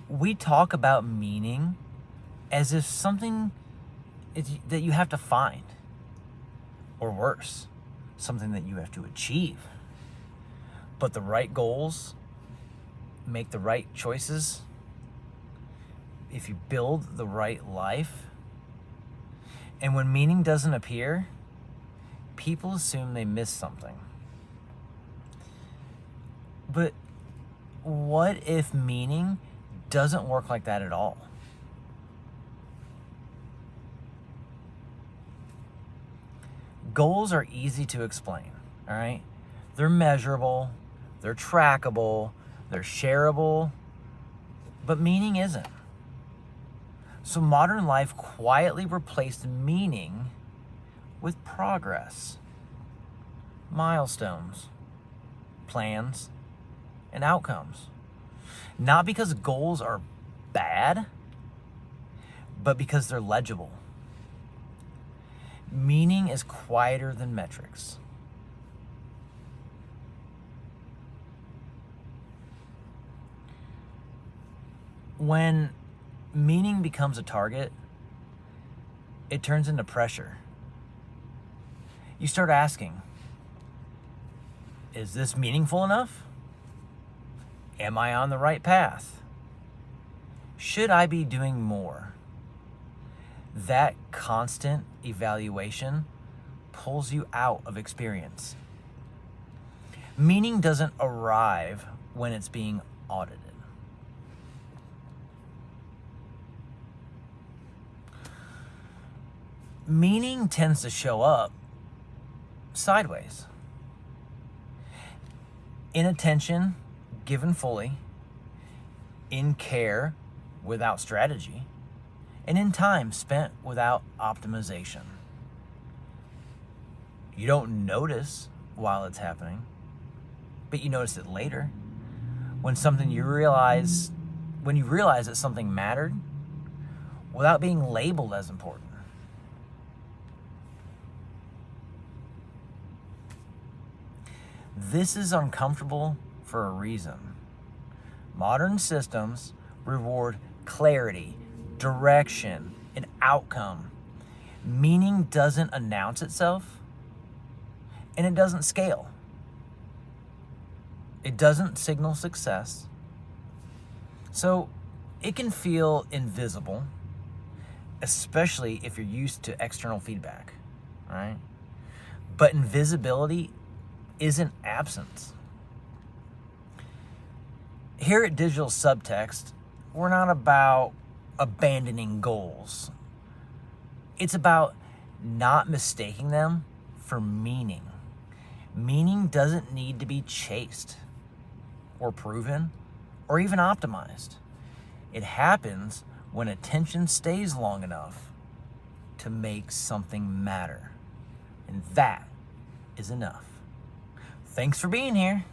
We talk about meaning as if something that you have to find, or worse, something that you have to achieve. But the right goals, make the right choices, if you build the right life, and when meaning doesn't appear, people assume they missed something. But what if meaning doesn't work like that at all? Goals are easy to explain, all right? They're measurable, they're trackable, they're shareable, but meaning isn't. So modern life quietly replaced meaning with progress, milestones, plans, and outcomes. Not because goals are bad, but because they're legible. Meaning is quieter than metrics. When meaning becomes a target, it turns into pressure. You start asking, is this meaningful enough? Am I on the right path? Should I be doing more? That constant evaluation pulls you out of experience. Meaning doesn't arrive when it's being audited. Meaning tends to show up sideways. In attention given fully, in care without strategy, and in time spent without optimization. You don't notice while it's happening, but you notice it later. When you realize that something mattered without being labeled as important. This is uncomfortable for a reason. Modern systems reward clarity, direction, and outcome. Meaning doesn't announce itself, and it doesn't scale. It doesn't signal success. So it can feel invisible, especially if you're used to external feedback, right? But invisibility isn't absence. Here at Digital Subtext, we're not about abandoning goals. It's about not mistaking them for meaning. Meaning doesn't need to be chased or proven or even optimized. It happens when attention stays long enough to make something matter. And that is enough. Thanks for being here.